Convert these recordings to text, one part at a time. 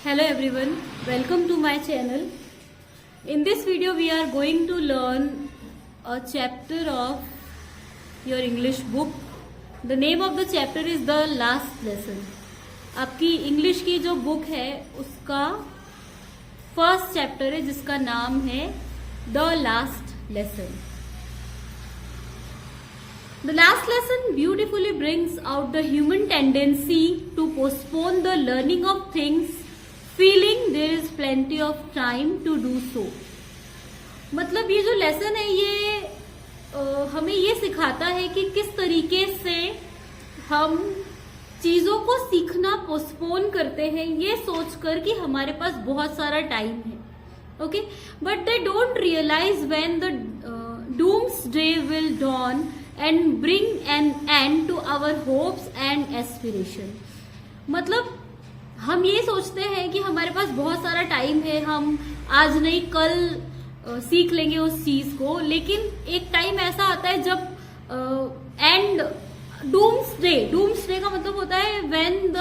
Hello everyone, welcome to my channel. In this video we are going to learn a chapter of your English book. The name of the chapter is The Last Lesson. आपकी English की जो book है उसका first chapter है जिसका नाम है The Last Lesson. The last lesson beautifully brings out the human tendency to postpone the learning of things feeling there is plenty of time to do so. मतलब ये जो लेसन है ये हमें ये सिखाता है कि किस तरीके से हम चीजों को सीखना पोस्टपोन करते हैं ये सोचकर कि हमारे पास बहुत सारा टाइम है. Okay, but they don't realise when the doomsday will dawn and bring an end to our hopes and aspiration. मतलब हम ये सोचते हैं कि हमारे पास बहुत सारा टाइम है, हम आज नहीं कल सीख लेंगे उस चीज को, लेकिन एक टाइम ऐसा आता है जब एंड डूम्सडे का मतलब होता है when the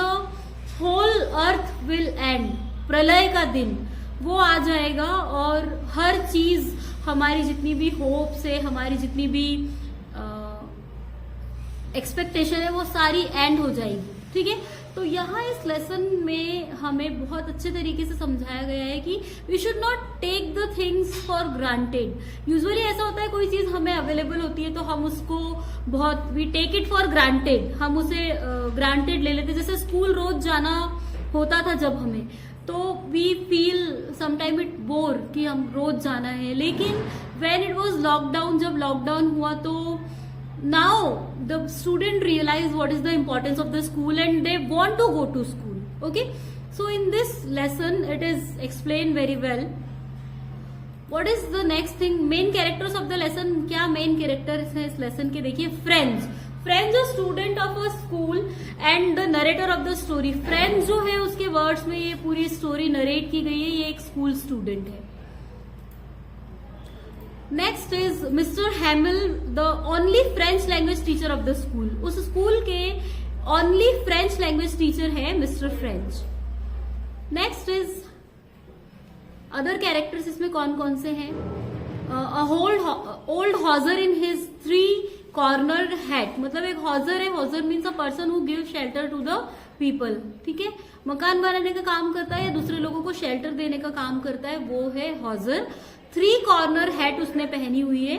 whole earth will end, प्रलय का दिन वो आ जाएगा और हर चीज हमारी जितनी भी होप्स है, हमारी जितनी भी एक्सपेक्टेशन है वो सारी एंड हो जाएगी. ठीक है, तो यहाँ इस लेसन में हमें बहुत अच्छे तरीके से समझाया गया है कि we should not take the things for granted. Usually ऐसा होता है कोई चीज हमें अवेलेबल होती है तो हम उसको बहुत we take it for granted, हम उसे ग्रांटेड ले लेते. जैसे स्कूल रोज जाना होता था जब हमें, तो we feel sometime it bore कि हम रोज जाना है. लेकिन व्हेन इट वाज लॉकडाउन, जब लॉकडाउन हुआ तो now the student realize what is the importance of the school and they want to go to school. Okay, so in this lesson it is explained very well. What is the next thing? Main characters of the lesson. क्या main characters हैं इस lesson के? देखिए, friends a student of a school and the narrator of the story. friends जो है उसके words में ये पूरी story narrate की गई है, ये एक school student है. Next is mister Hamel, the only French language teacher of the school. उस स्कूल के ओनली फ्रेंच लैंग्वेज टीचर है mister French. Next is other characters. इसमें कौन कौन से हैं? Old Hauser in his 3 corner hat. मतलब एक हॉजर है, Hauser means a person who give shelter to the people. ठीक है, मकान बनाने का काम करता है या दूसरे लोगों को शेल्टर देने का काम करता है, वो है हॉजर. 3 कॉर्नर हैट उसने पहनी हुई है.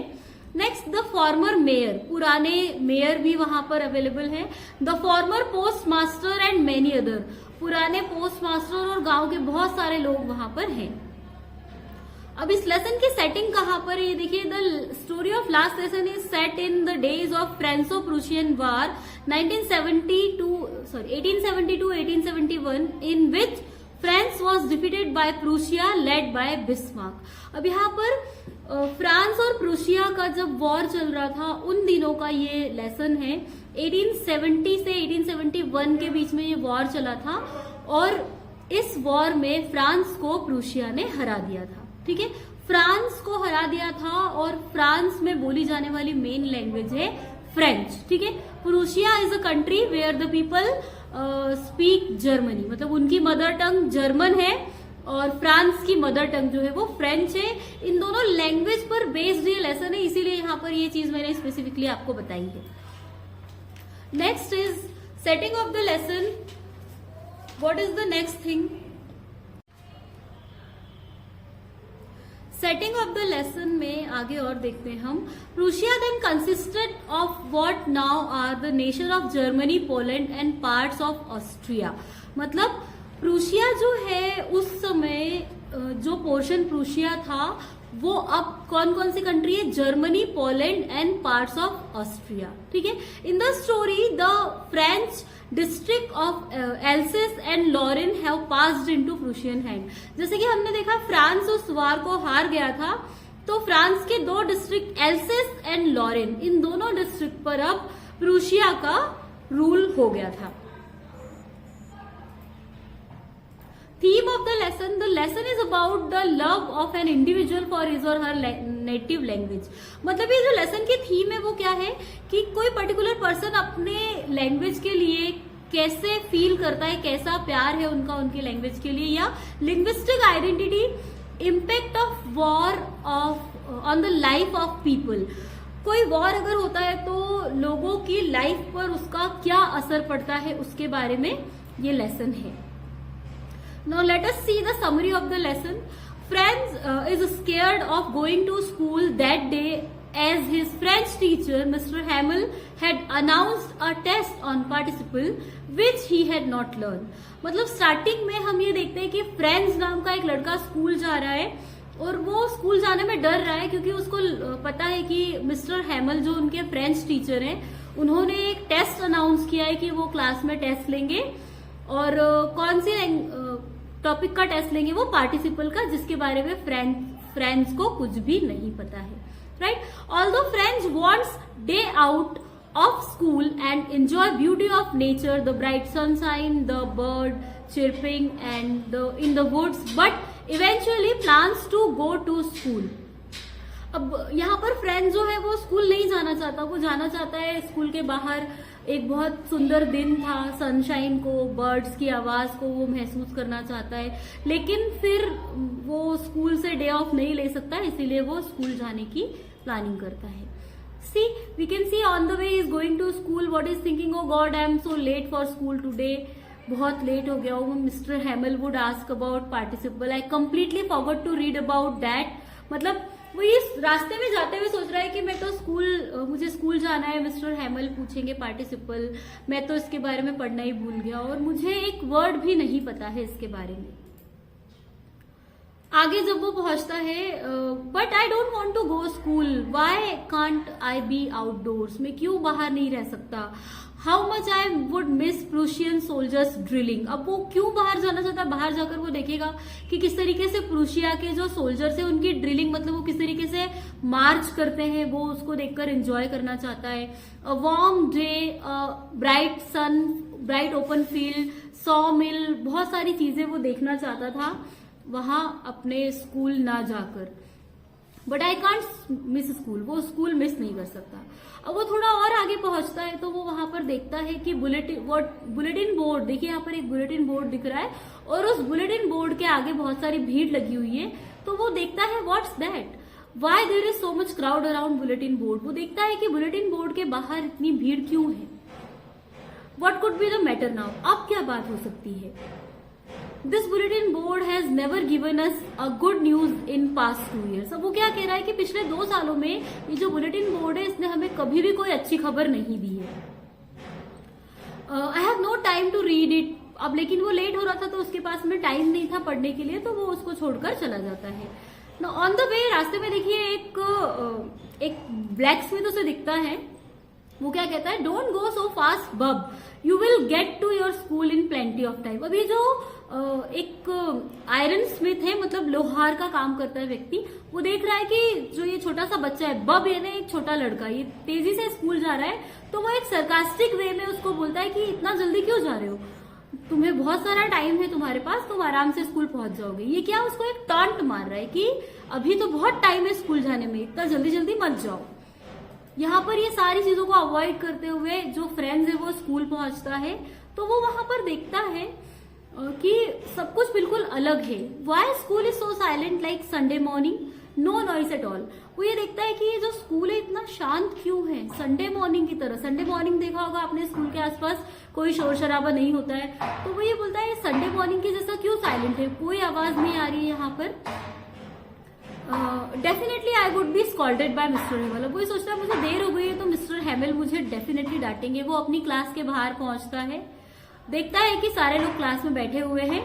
नेक्स्ट द फॉर्मर मेयर, पुराने मेयर भी वहां पर अवेलेबल है. The former post master and many other, पुराने पोस्ट मास्टर और गांव के बहुत सारे लोग वहां पर हैं. अब इस लेसन की सेटिंग कहां पर है ये देखिए. The story of last lesson is set in the days of Franco Prussian war 1871 in which France was defeated by Prussia led by Bismarck. अब यहाँ पर फ्रांस और प्रूशिया का जब वॉर चल रहा था उन दिनों का ये लेसन है. 1870 से 1871 के बीच में ये वॉर चला था और इस वॉर में फ्रांस को प्रूशिया ने हरा दिया था. ठीक है, फ्रांस को हरा दिया था और फ्रांस में बोली जाने वाली मेन लैंग्वेज है फ्रेंच. ठीक है, Prussia is a country where the people speak Germany, मतलब उनकी मदर टंग जर्मन है और फ्रांस की मदर टंग जो है वो फ्रेंच है. इन दोनों लैंग्वेज पर बेस्ड ये लेसन है, इसीलिए यहाँ पर ये चीज मैंने स्पेसिफिकली आपको बताई है. Next is setting of the lesson. What is the next thing? Setting of the lesson में आगे और देखते हैं हम. Prussia then consisted of what now are the nation of Germany, Poland and parts of Austria. मतलब Prussia जो है उस समय जो पोर्शन प्रूशिया था वो अब कौन कौन सी कंट्री है? Germany, Poland and parts of Austria. ठीक है, in the story the French district of Alsace and Lorraine have passed into Prussian hand. जैसे कि हमने देखा फ्रांस उस वार को हार गया था, तो फ्रांस के 2 डिस्ट्रिक्ट एल्सेस एंड लॉरेन, इन दोनों डिस्ट्रिक्ट पर अब प्रूशिया का रूल हो गया था. Theme of the lesson is about the love of an individual for his और हर नेटिव लैंग्वेज. मतलब ये जो लेसन की थीम है वो क्या है कि कोई पर्टिकुलर पर्सन अपने लैंग्वेज के लिए कैसे फील करता है, कैसा प्यार है उनका उनकी लैंग्वेज के लिए, या linguistic identity, impact of war of on the life of people. कोई वॉर अगर होता है तो लोगों की लाइफ पर उसका क्या असर पड़ता है, उसके बारे में ये लेसन है। Now let us see the summary of the lesson. Franz is scared of going to school that day as his French teacher Mr. Hamel had announced a test on participle which he had not learned। मतलब starting में हम ये देखते हैं कि friends नाम का एक लड़का स्कूल जा रहा है और वो स्कूल जाने में डर रहा है क्योंकि उसको पता है कि मिस्टर हैमल जो उनके फ्रेंच टीचर हैं उन्होंने एक टेस्ट अनाउंस किया है कि वो क्लास में टेस्ट लेंगे और कौन सी टॉपिक का टेस्ट लेंगे, वो पार्टिसिपल का, जिसके बारे में फ्रेंड्स को कुछ भी नहीं पता है, right. Although friends wants day out of school and enjoy beauty of nature, the bright sunshine, the bird chirping and in the woods, but eventually plans to go to school। अब यहाँ पर friend जो है वो school नहीं जाना चाहता, वो जाना चाहता है स्कूल के बाहर। एक बहुत सुंदर दिन था, सनशाइन को, बर्ड्स की आवाज को वो महसूस करना चाहता है, लेकिन फिर वो स्कूल से डे ऑफ नहीं ले सकता, इसीलिए वो स्कूल जाने की प्लानिंग करता है। See, we can see on the way he is going to school, what is thinking, oh God, I am so late for school today। बहुत लेट हो गया हूँ। Mister Hamel would ask about participle, I completely forgot to read about that. मतलब वो इस रास्ते में जाते हुए सोच रहा है कि मैं तो मुझे स्कूल जाना है, मिस्टर हैमल पूछेंगे पार्टिसिपल, मैं तो इसके बारे में पढ़ना ही भूल गया और मुझे एक वर्ड भी नहीं पता है इसके बारे में। आगे जब वो पहुंचता है, but I don't want to go school, why can't I be outdoors, मैं क्यों बाहर नहीं रह सकता, how much I would miss Prussian soldiers drilling. अब वो क्यों बाहर जाना चाहता है, बाहर जाकर वो देखेगा कि किस तरीके से प्रूशिया के जो सोल्जर्स है उनकी ड्रिलिंग, मतलब वो किस तरीके से मार्च करते हैं, वो उसको देखकर एंजॉय करना चाहता है। A warm day, bright sun, bright open field, saw mill, बहुत सारी चीजें वो देखना चाहता था वहां अपने स्कूल ना जाकर। But I can't miss school, वो स्कूल मिस नहीं कर सकता। अब वो थोड़ा और आगे पहुंचता है तो वो वहां पर देखता है कि बुलेटिन बोर्ड, देखिए यहाँ पर एक बुलेटिन बोर्ड दिख रहा है और उस बुलेटिन बोर्ड के आगे बहुत सारी भीड़ लगी हुई है। तो वो देखता है what's that, why there is so much crowd around bulletin board. वो देखता है कि बुलेटिन बोर्ड के बाहर इतनी भीड़ क्यों है, what could be the matter now, अब क्या बात हो सकती है। This bulletin board has never given us a good news in past 2 years। अब वो क्या कह रहा है कि पिछले 2 सालों में ये जो बुलेटिन बोर्ड है इसने हमें कभी भी कोई अच्छी खबर नहीं दी है। I have no time to read it. अब लेकिन वो लेट हो रहा था तो उसके पास में टाइम नहीं था पढ़ने के लिए, तो वो उसको छोड़कर चला जाता है। ऑन द वे रास्ते में देखिए एक ब्लैक स्मिथ उसे दिखता है, वो क्या कहता है, don't go so fast bub, you will get to your school in plenty of time. अब ये जो एक आयरन स्मिथ है, मतलब लोहार का काम करता है व्यक्ति, वो देख रहा है कि जो ये छोटा सा बच्चा है, बब यानी एक छोटा लड़का, ये तेजी से स्कूल जा रहा है, तो वो एक सरकास्टिक वे में उसको बोलता है कि इतना जल्दी क्यों जा रहे हो, तुम्हें बहुत सारा टाइम है तुम्हारे पास, तुम आराम से स्कूल पहुंच जाओगे। ये क्या उसको एक टॉन्ट मार रहा है कि अभी तो बहुत टाइम है स्कूल जाने में, इतना जल्दी जल्दी मत जाओ। यहाँ पर ये सारी चीजों को अवॉइड करते हुए जो फ्रेंड्स है वो स्कूल पहुंचता है, तो वो वहां पर देखता है कि सब कुछ बिल्कुल अलग है। Why school is so silent like Sunday morning, no noise at all. वो ये देखता है कि ये जो स्कूल है इतना शांत क्यों है, संडे मॉर्निंग की तरह। संडे मॉर्निंग देखा होगा आपने, स्कूल के आसपास कोई शोर शराबा नहीं होता है, तो वो ये बोलता है संडे मॉर्निंग की जैसा क्यों साइलेंट है, कोई आवाज नहीं आ रही है यहाँ पर। Definitely I would be scolded by mister Hamel. वो सोचता है मुझे देर हो गई है तो मिस्टर हैमल मुझे डेफिनेटली डांटेंगे। वो अपनी क्लास के बाहर पहुंचता है, देखता है कि सारे लोग क्लास में बैठे हुए हैं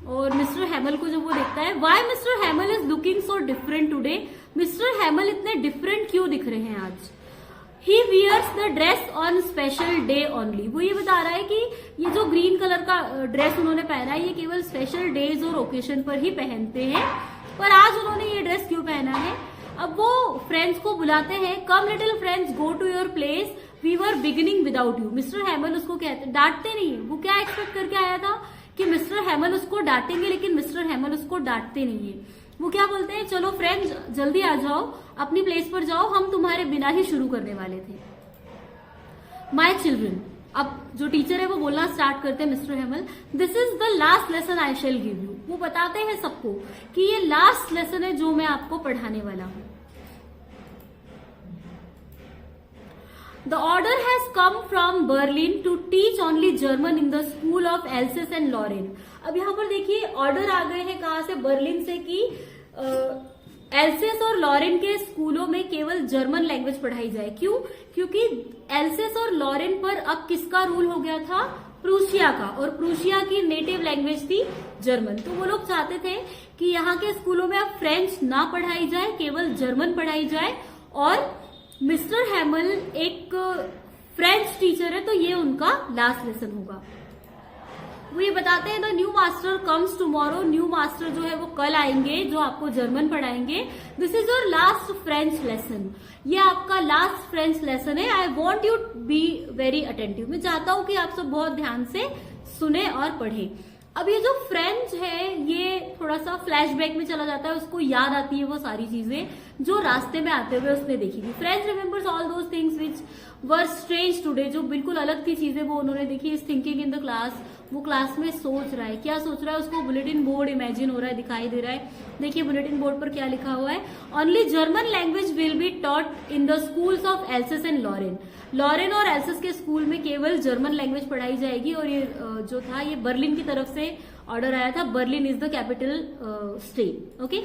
और मिस्टर हैमल को जब वो देखता है, why mister Hamel is looking so different today, mister Hamel इतने डिफरेंट क्यों दिख रहे हैं आज। He wears the dress on special day only. वो ये बता रहा है कि ये जो ग्रीन कलर का ड्रेस उन्होंने पहना है ये केवल स्पेशल डेज और ओकेशन पर ही पहनते हैं, पर आज उन्होंने ये ड्रेस क्यों पहना है। अब वो फ्रेंड्स को बुलाते हैं, come little friends go to your place, we were beginning without you. Mister Hamel उसको कहते, डांटते नहीं है। वो क्या एक्सपेक्ट करके आया था कि मिस्टर हैमल उसको डांटेंगे, लेकिन मिस्टर हैमल उसको डांटते नहीं है। वो क्या बोलते हैं, चलो फ्रेंड्स जल्दी आ जाओ, अपनी प्लेस पर जाओ, हम तुम्हारे बिना ही शुरू करने वाले थे। माई चिल्ड्रन, अब जो टीचर है वो बोलना स्टार्ट करते हैं, mister Hamel this is the last lesson I shall give you. वो बताते हैं सबको कि ये लास्ट लेसन है जो मैं आपको पढ़ाने वाला हूं। The order has come from Berlin to teach only German in the school of Alsace and Lorraine। अब यहाँ पर देखिए ऑर्डर आ गए हैं कहाँ से, बर्लिन से, कि एल्सेस और लॉरेन के स्कूलों में केवल जर्मन लैंग्वेज पढ़ाई जाए। क्यों? क्योंकि एल्सेस और लॉरेन पर अब किसका रूल हो गया था? प्रूशिया का, और प्रूशिया की नेटिव लैंग्वेज थी जर्मन। तो वो लोग चाहते थे कि यहाँ के स्कूलों में अब फ्रेंच ना पढ़ाई जाए, केवल जर्मन पढ़ाई जाए। और मिस्टर हेमल एक फ्रेंच टीचर है, तो ये उनका लास्ट लेसन होगा। वो ये बताते हैं the new master comes tomorrow. New master जो है वो कल आएंगे, जो आपको जर्मन पढ़ाएंगे। This is your last French lesson. ये आपका लास्ट फ्रेंच लेसन है। I want you be very attentive. मैं चाहता हूं कि आप सब बहुत ध्यान से सुने और पढ़ें। अब ये जो फ्रेंच है ये थोड़ा सा फ्लैशबैक में चला जाता है, उसको याद आती है वो सारी चीजें जो रास्ते में आते हुए उसने देखी थी। French remembers all those things which were strange today. जो बिल्कुल अलग थी चीजें वो उन्होंने देखी। Is thinking in the class. वो क्लास में सोच रहा है। क्या सोच रहा है? उसको बुलेटिन बोर्ड इमेजिन हो रहा है, दिखाई दे रहा है। देखिए बुलेटिन बोर्ड पर क्या लिखा हुआ है। Only German language will be taught in the schools of Alsace and Lorraine. Lorraine और एल्सेस के स्कूल में केवल जर्मन लैंग्वेज पढ़ाई जाएगी। और ये जो था ये बर्लिन की तरफ से ऑर्डर आया था। Berlin is the capital state. Okay,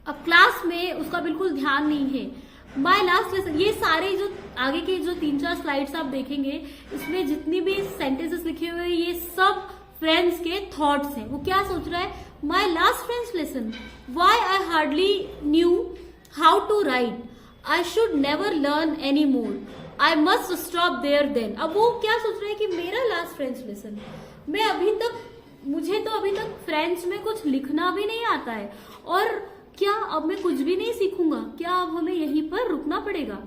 अब क्लास में उसका बिल्कुल ध्यान नहीं है। माई लास्ट लेसन, ये सारे जो आगे के जो 3-4 स्लाइड्स आप देखेंगे, इसमें जितनी भी सेंटेंसेस लिखे हुए हैं ये सब फ्रेंड्स के थॉट्स हैं। वो क्या सोच रहा है? My last French lesson, why I hardly knew how to write, I should never learn any more, I must stop there then. अब वो क्या सोच रहा है कि मेरा लास्ट फ्रेंच लेसन, मुझे तो अभी तक फ्रेंच में कुछ लिखना भी नहीं आता है, और क्या अब मैं कुछ भी नहीं सीखूंगा? क्या अब हमें यहीं पर रुकना पड़ेगा?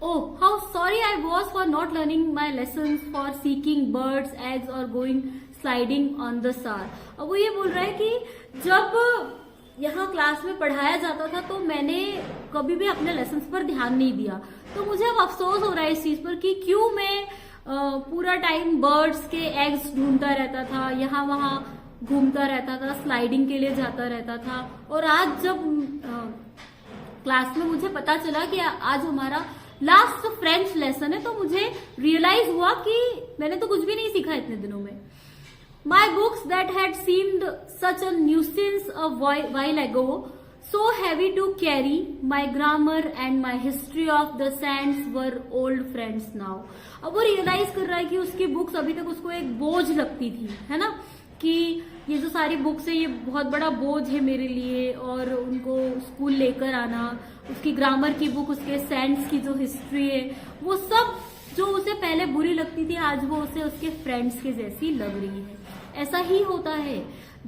Oh how sorry I was for not learning my lesson, for seeking birds eggs और गोइंग स्लाइडिंग ऑन द सार। अब वो ये बोल रहा है कि जब यहाँ क्लास में पढ़ाया जाता था तो मैंने कभी भी अपने लेसन पर ध्यान नहीं दिया। तो मुझे अब अफसोस हो रहा है इस चीज पर कि क्यों मैं पूरा टाइम बर्ड्स के एग्स ढूंढता रहता था, यहाँ वहां घूमता रहता था, स्लाइडिंग के लिए जाता रहता था। और आज जब क्लास में मुझे पता चला कि आज हमारा लास्ट फ्रेंच लेसन है, तो मुझे रियलाइज हुआ कि मैंने तो कुछ भी नहीं सीखा इतने दिनों में। My books that had seemed such a nuisance a while ago, so heavy to carry, my grammar and my history of the sands were old friends now। अब वो रियलाइज कर रहा है कि उसकी बुक्स अभी तक उसको एक बोझ लगती थी, है ना, कि ये जो सारी बुक्स है ये बहुत बड़ा बोझ है मेरे लिए, और उनको स्कूल लेकर आना, उसकी ग्रामर की बुक, उसके सैंड्स की जो हिस्ट्री है, वो सब जो उसे पहले बुरी लगती थी आज वो उसे उसके फ्रेंड्स के जैसी लग रही है। ऐसा ही होता है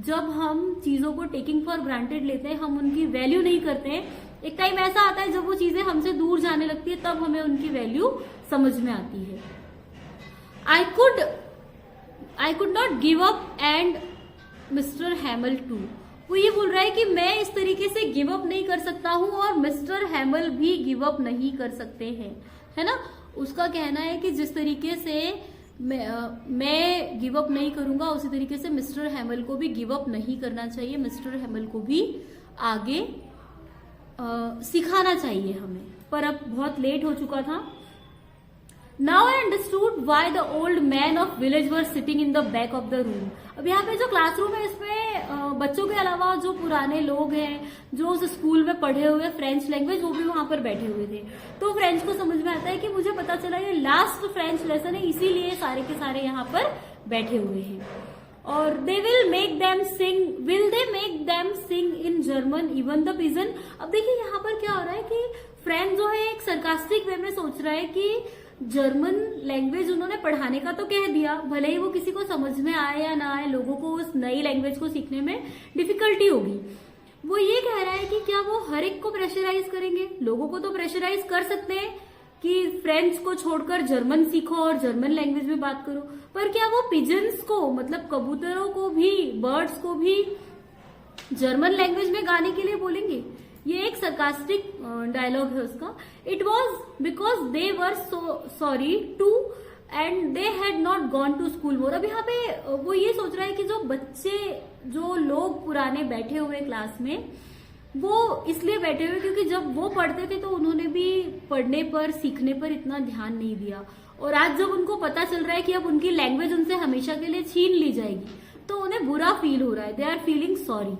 जब हम चीजों को टेकिंग फॉर ग्रांटेड लेते हैं, हम उनकी वैल्यू नहीं करते हैं। एक टाइम ऐसा आता है जब वो चीजें हमसे दूर जाने लगती है, तब हमें उनकी वैल्यू समझ में आती है। I could not give up and mister Hamel too. वो ये बोल रहा है कि मैं इस तरीके से गिव अप नहीं कर सकता हूं, और मिस्टर हैमल भी गिव अप नहीं कर सकते हैं, है ना। उसका कहना है कि जिस तरीके से मैं गिव अप नहीं करूंगा, उसी तरीके से मिस्टर हैमल को भी गिव अप नहीं करना चाहिए। मिस्टर हैमल को भी आगे सिखाना चाहिए हमें, पर अब बहुत लेट हो चुका था। Now I understood why the old man of village were sitting in the back of the room. अब यहाँ पे जो क्लासरूम है इसमें बच्चों के अलावा जो पुराने लोग हैं, जो उस स्कूल में पढ़े हुए फ्रेंच लैंग्वेज, वो भी वहां पर बैठे हुए थे। तो फ्रेंच को समझ में आता है कि मुझे पता चला ये लास्ट फ्रेंच लेसन है, इसीलिए सारे के सारे यहाँ पर बैठे हुए हैं। और they will make them sing, will they make them sing in German even the pigeon. अब देखिए यहाँ पर क्या हो रहा है कि फ्रेंच जो है एक सरकास्टिक वे में सोच रहा है कि जर्मन लैंग्वेज उन्होंने पढ़ाने का तो कह दिया, भले ही वो किसी को समझ में आए या ना आए, लोगों को उस नई लैंग्वेज को सीखने में डिफिकल्टी होगी। वो ये कह रहा है कि क्या वो हर एक को प्रेशराइज करेंगे? लोगों को तो प्रेशराइज कर सकते हैं कि फ्रेंच को छोड़कर जर्मन सीखो और जर्मन लैंग्वेज में बात करो, पर क्या वो पिजन्स को, मतलब कबूतरों को भी, बर्ड्स को भी जर्मन लैंग्वेज में गाने के लिए बोलेंगे? ये एक सरकास्टिक डायलॉग है उसका। It was because they were sorry to and they had not gone to school more. अब यहाँ पे वो ये सोच रहा है कि जो बच्चे, जो लोग पुराने बैठे हुए क्लास में, वो इसलिए बैठे हुए क्योंकि जब वो पढ़ते थे तो उन्होंने भी पढ़ने पर, सीखने पर इतना ध्यान नहीं दिया, और आज जब उनको पता चल रहा है कि अब उनकी लैंग्वेज उनसे हमेशा के लिए छीन ली जाएगी तो उन्हें बुरा फील हो रहा है। They are feeling sorry.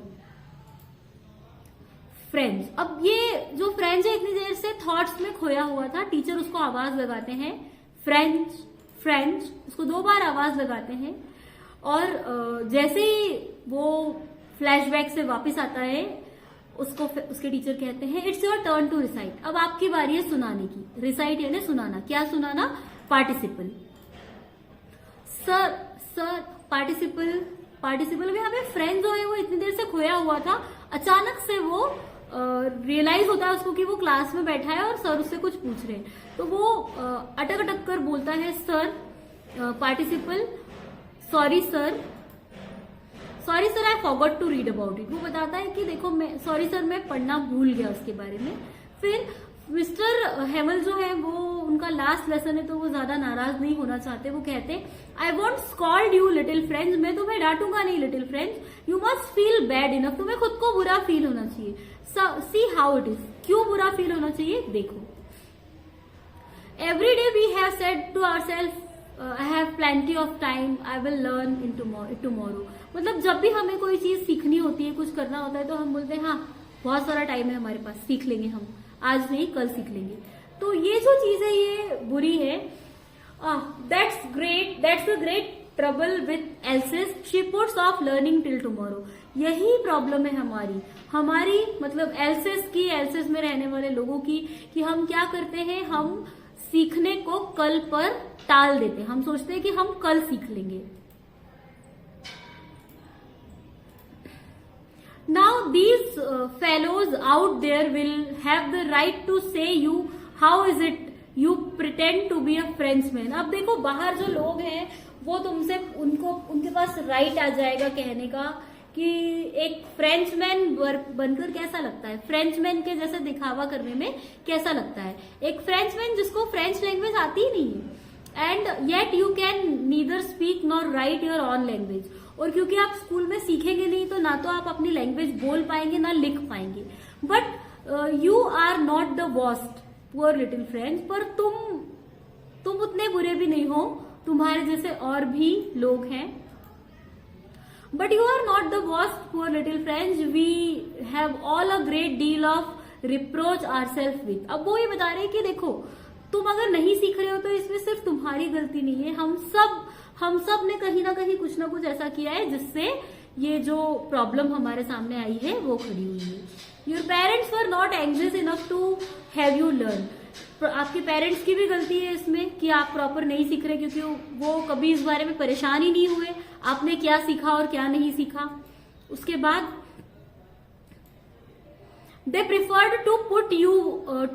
Friends, अब ये जो फ्रेंच है इतनी देर से थॉट्स में खोया हुआ था। टीचर उसको आवाज लगाते हैं फ्रेंच फ्रेंच, उसको 2 बार आवाज लगाते हैं, और जैसे ही वो फ्लैशबैक से वापस आता है उसको उसके टीचर कहते हैं it's your turn to recite. अब आपकी बारी है सुनाने की। रिसाइट यानी सुनाना। क्या सुनाना? पार्टिसिपल। सर सर पार्टिसिपल में यहाँ पे फ्रेंड जो है वो इतनी देर से खोया हुआ था, अचानक से वो रियलाइज होता है उसको कि वो क्लास में बैठा है और सर उससे कुछ पूछ रहे हैं, तो वो अटक अटक कर बोलता है sir, participle, sorry sir I forgot to read about it. वो बताता है कि देखो मैं सॉरी सर मैं पढ़ना भूल गया उसके बारे में। फिर मिस्टर हेमल जो है वो, उनका लास्ट लेसन है तो वो ज्यादा नाराज नहीं होना चाहते। वो कहते हैं I want scold you little friends, मैं तुम्हें डांटूंगा नहीं little friends, you must feel bad enough, तुम्हें खुद को बुरा फील होना चाहिए। सी हाउ इट इज, क्यों बुरा फील होना चाहिए देखो। Every day we have said to our self I have plenty of time, I will learn in tomorrow. मतलब जब भी हमें कोई चीज सीखनी होती है, कुछ करना होता है, तो हम बोलते हैं हाँ बहुत सारा टाइम है हमारे पास, सीख लेंगे, हम आज नहीं कल सीख लेंगे। तो ये जो चीज है ये बुरी है। That's a great trouble with else's, she puts of learning till tomorrow. यही प्रॉब्लम है हमारी मतलब एल्सेस में रहने वाले लोगों की, कि हम क्या करते हैं, हम सीखने को कल पर टाल देते हैं। हम सोचते हैं कि हम कल सीख लेंगे। Now these fellows out there will have the right to say you how is it you pretend to be a Frenchman। अब देखो बाहर जो लोग हैं वो तुमसे, उनके पास राइट आ जाएगा कहने का कि एक फ्रेंचमैन बनकर कैसा लगता है, फ्रेंचमैन के जैसे दिखावा करने में कैसा लगता है एक फ्रेंचमैन जिसको फ्रेंच लैंग्वेज आती ही नहीं है। And yet you can neither speak nor right your on language. और क्योंकि आप स्कूल में सीखेंगे नहीं तो ना तो आप अपनी लैंग्वेज बोल पाएंगे ना लिख पाएंगे। But you are not the worst poor little friends, पर तुम उतने बुरे भी नहीं हो, तुम्हारे जैसे और भी लोग हैं। But you are not the worst poor little friends, we have all a great deal of reproach our self with. अब वो ये बता रहे हैं कि देखो तुम अगर नहीं सीख रहे हो तो इसमें सिर्फ तुम्हारी गलती नहीं है, हम सब ने कहीं ना कहीं कुछ ना कुछ ऐसा किया है जिससे ये जो प्रॉब्लम हमारे सामने आई है वो खड़ी हुई है। Your parents were not anxious enough to have you learn. आपके पेरेंट्स की भी गलती है इसमें कि आप प्रॉपर नहीं सीख रहे, क्योंकि वो कभी इस बारे में परेशान ही नहीं हुए आपने क्या सीखा और क्या नहीं सीखा। उसके बाद they preferred to put you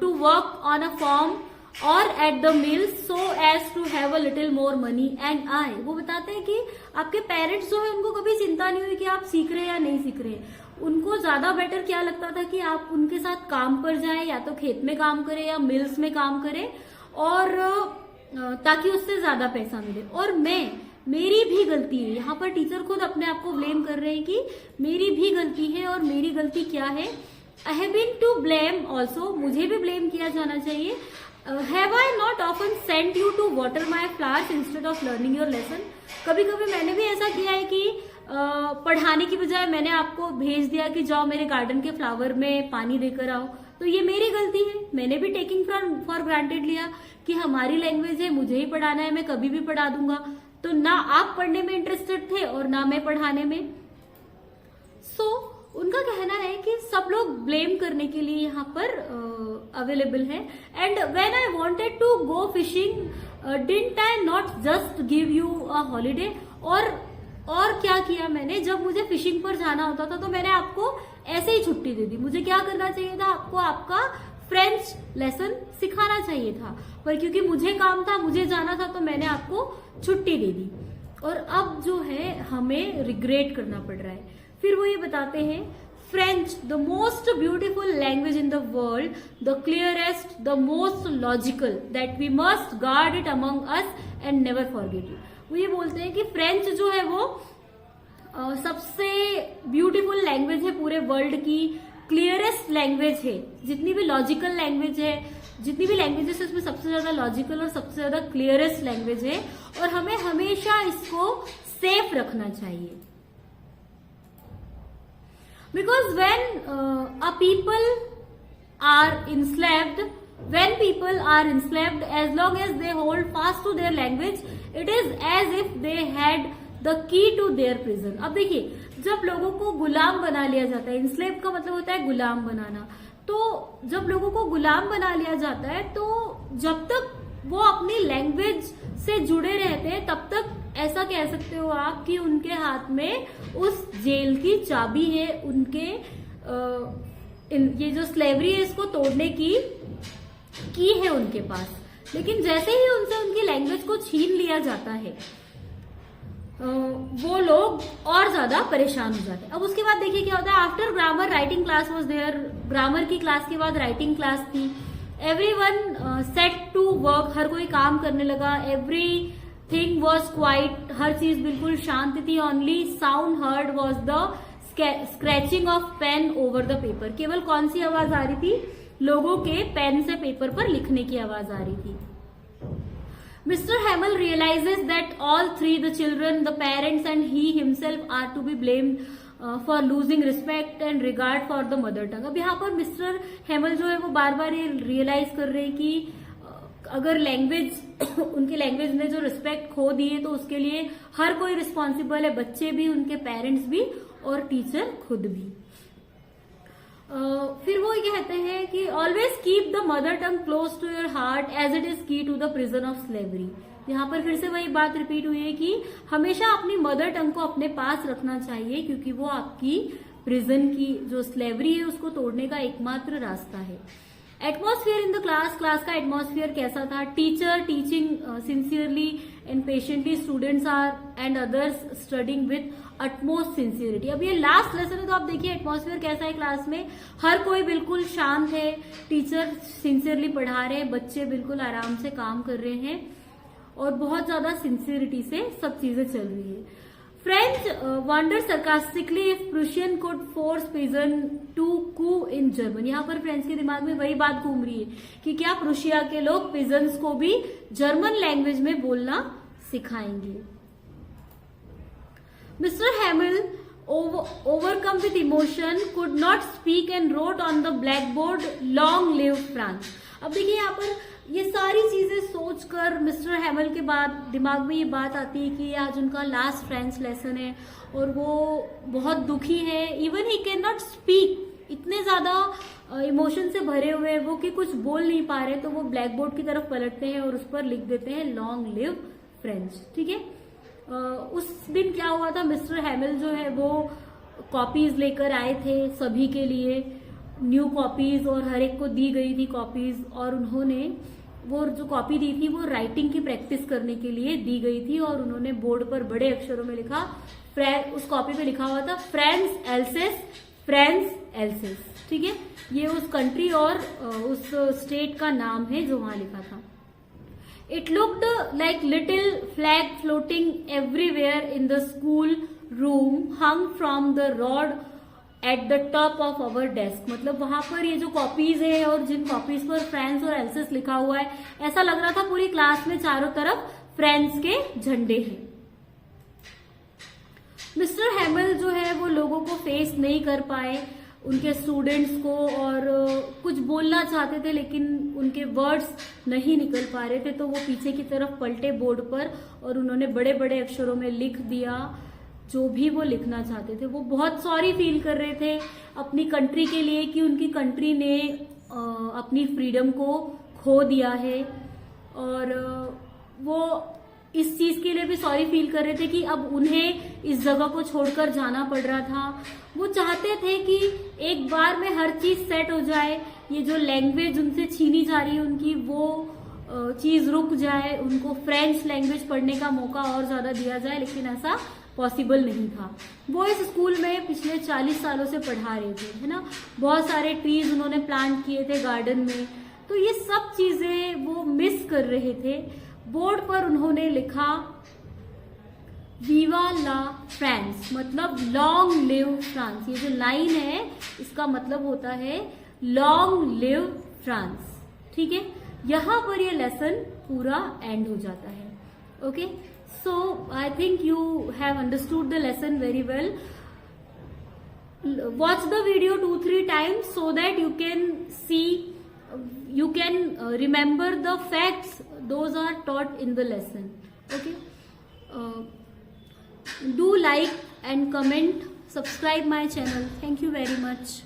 to work on a farm or at the mill so as to have a little more money and I. वो बताते हैं कि आपके पेरेंट्स जो है उनको कभी चिंता नहीं हुई कि आप सीख रहे हैं या नहीं सीख रहे। उनको ज्यादा बेटर क्या लगता था कि आप उनके साथ काम पर जाएं, या तो खेत में काम करें या मिल्स में काम करें, और ताकि उससे ज्यादा पैसा मिले। और मेरी भी गलती है, यहाँ पर टीचर खुद अपने आप को ब्लेम कर रहे हैं कि मेरी भी गलती है। और मेरी गलती क्या है? I have been to blame also, मुझे भी ब्लेम किया जाना चाहिए। Have I not often sent you to water my flowers instead of learning your lesson? कभी कभी मैंने भी ऐसा किया है कि पढ़ाने की बजाय मैंने आपको भेज दिया कि जाओ मेरे गार्डन के फ्लावर में पानी देकर आओ। तो ये मेरी गलती है, मैंने भी टेकिंग फॉर ग्रांटेड लिया कि हमारी लैंग्वेज है, मुझे ही पढ़ाना है, मैं कभी भी पढ़ा दूंगा। तो ना आप पढ़ने में इंटरेस्टेड थे और ना मैं पढ़ाने में। उनका कहना है कि सब लोग ब्लेम करने के लिए यहाँ पर अवेलेबल है। And when I wanted to go fishing didn't I not just give you a holiday. और क्या किया मैंने, जब मुझे फिशिंग पर जाना होता था तो मैंने आपको ऐसे ही छुट्टी दे दी। मुझे क्या करना चाहिए था, आपको आपका फ्रेंच लेसन सिखाना चाहिए था, पर क्योंकि मुझे काम था, मुझे जाना था, तो मैंने आपको छुट्टी दे दी। और अब जो है हमें रिग्रेट करना पड़ रहा है। फिर वो ये बताते हैं French, the most beautiful language in the world, the clearest, the most logical, that we must guard it among us and never forget it. वो ये बोलते हैं कि फ्रेंच जो है वो सबसे ब्यूटीफुल लैंग्वेज है पूरे वर्ल्ड की, क्लियरेस्ट लैंग्वेज है, जितनी भी लॉजिकल लैंग्वेज है, जितनी भी लैंग्वेजेस है उसमें सबसे ज्यादा लॉजिकल और सबसे ज्यादा क्लियरेस्ट लैंग्वेज है, और हमें हमेशा इसको सेफ रखना चाहिए. Because when a people are enslaved, as long as they hold fast to their language, it is as if they had the key to their prison. अब देखिए, जब लोगों को गुलाम बना लिया जाता है, इंस्लेव का मतलब होता है गुलाम बनाना, तो जब लोगों को गुलाम बना लिया जाता है तो जब तक वो अपनी लैंग्वेज से जुड़े रहते हैं तब तक ऐसा कह सकते हो आप कि उनके हाथ में उस जेल की चाबी है, उनके ये जो स्लेवरी है इसको तोड़ने की है उनके पास. लेकिन जैसे ही उनसे उनकी लैंग्वेज को छीन लिया जाता है वो लोग और ज्यादा परेशान हो जाते हैं. अब उसके बाद देखिए क्या होता है. After grammar writing class was there. Grammar की क्लास के बाद राइटिंग क्लास थी. Everyone set to work. हर कोई काम करने लगा. Everything was quite. हर चीज बिल्कुल शांत थी. Only sound heard was the scratching of pen over the paper. केवल कौन सी आवाज आ रही थी? लोगों के पेन से पेपर पर लिखने की आवाज आ रही थी. Mr. Hamel realizes that all three, the children, the parents and he himself are to be blamed for losing respect and regard for the mother tongue. अब यहाँ पर मिस्टर हेमल जो है वो बार बार ये रियलाइज कर रहे हैं कि अगर लैंग्वेज उनकी लैंग्वेज ने जो रिस्पेक्ट खो दी है तो उसके लिए हर कोई रिस्पॉन्सिबल है. बच्चे भी, उनके पेरेंट्स भी और टीचर खुद भी. फिर वो ये कहते हैं कि always keep the mother tongue close to your heart as it is की to the prison of slavery. यहाँ पर फिर से वही बात रिपीट हुई है कि हमेशा अपनी मदर टंग को अपने पास रखना चाहिए क्योंकि वो आपकी प्रिजन की जो स्लेवरी है उसको तोड़ने का एकमात्र रास्ता है. Atmosphere in the class. Class का एटमॉस्फेयर कैसा था? Teacher teaching sincerely and patiently. Students are and others studying with utmost sincerity. अब ये लास्ट लेसन है तो आप देखिए एटमॉस्फेयर कैसा है क्लास में. हर कोई बिल्कुल शांत है. टीचर सिंसियरली पढ़ा रहे हैं. बच्चे बिल्कुल आराम से काम कर रहे हैं और बहुत ज्यादा सिंसियरिटी से सब चीजें चल रही है. French wonder sarcastically if Prussian could force pigeon to coo in German. यहाँ पर फ्रेंच के दिमाग में वही बात घूम रही है कि क्या प्रूशिया के लोग पिजन्स को भी जर्मन लैंग्वेज में बोलना सिखाएंगे. Mr. Hamel, overcome with emotion, could not speak and wrote on the blackboard, "Long live France." अब देखिए यहाँ पर ये सारी चीजें सोचकर मिस्टर हैमल के बाद दिमाग में ये बात आती है कि आज उनका लास्ट फ्रेंच लेसन है और वो बहुत दुखी है. Even he can not speak. इतने ज्यादा इमोशन से भरे हुए हैं वो कि कुछ बोल नहीं पा रहे. तो वो ब्लैक बोर्ड की तरफ पलटते हैं और उस पर लिख देते हैं लॉन्ग लिव फ्रेंच. ठीक है. उस दिन क्या हुआ था, मिस्टर हैमिल जो है वो कॉपीज लेकर आए थे सभी के लिए, न्यू कॉपीज, और हर एक को दी गई थी कॉपीज. और उन्होंने वो जो कॉपी दी थी वो राइटिंग की प्रैक्टिस करने के लिए दी गई थी. और उन्होंने बोर्ड पर बड़े अक्षरों में लिखा, उस कॉपी पे लिखा हुआ था फ्रांस एल्सेस, फ्रांस एल्सेस. ठीक है. ये उस कंट्री और उस स्टेट का नाम है जो वहां लिखा था. It looked like little flag floating everywhere in the school room hung from the rod at the top of our desk. मतलब वहां पर ये जो कॉपीज है और जिन कॉपीज पर फ्रांस और एल्सेस लिखा हुआ है, ऐसा लग रहा था पूरी क्लास में चारों तरफ फ्रांस के झंडे हैं. मिस्टर हैमल जो है वो लोगों को फेस नहीं कर पाए, उनके स्टूडेंट्स को, और कुछ बोलना चाहते थे लेकिन उनके वर्ड्स नहीं निकल पा रहे थे. तो वो पीछे की तरफ पलटे बोर्ड पर और उन्होंने बड़े बड़े अक्षरों में लिख दिया जो भी वो लिखना चाहते थे. वो बहुत सॉरी फील कर रहे थे अपनी कंट्री के लिए कि उनकी कंट्री ने अपनी फ्रीडम को खो दिया है. और वो इस चीज के लिए भी सॉरी फील कर रहे थे कि अब उन्हें इस जगह को छोड़कर जाना पड़ रहा था. वो चाहते थे कि एक बार में हर चीज सेट हो जाए, ये जो लैंग्वेज उनसे छीनी जा रही है उनकी वो चीज रुक जाए, उनको फ्रेंच लैंग्वेज पढ़ने का मौका और ज्यादा दिया जाए. लेकिन ऐसा पॉसिबल नहीं था। वो इस स्कूल में पिछले 40 सालों से पढ़ा रहे थे, है ना। बहुत सारे ट्रीज उन्होंने प्लांट किए थे गार्डन में, तो ये सब चीजें वो मिस कर रहे थे। बोर्ड पर उन्होंने लिखा वीवा ला फ्रांस, मतलब लॉन्ग लिव फ्रांस। ये जो लाइन है इसका मतलब होता है लॉन्ग लिव फ्रांस, ठीक है। यहां पर ये लेसन पूरा एंड हो जाता है। Okay, so I think you have understood the lesson very well. Watch the video 2-3 times so that you can see, you can remember the facts those are taught in the lesson. Okay, do like and comment, subscribe my channel. Thank you very much.